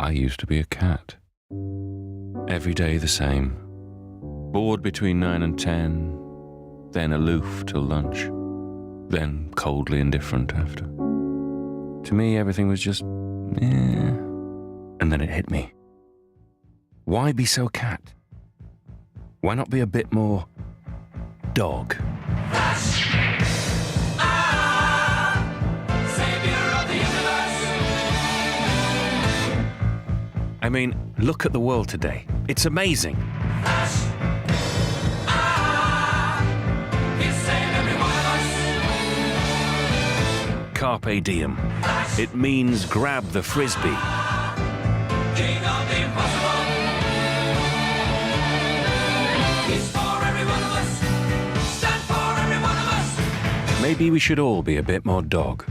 I used to be a cat. Every day the same. Bored between 9 and 10, then aloof till lunch, then coldly indifferent after. To me, everything was just, And then it hit me. Why be so cat? Why not be a bit more dog? I mean, look at the world today. It's amazing. Carpe diem. It means grab the frisbee. King of the impossible. He's for every one of us. Stand for every one of us. Maybe we should all be a bit more dog.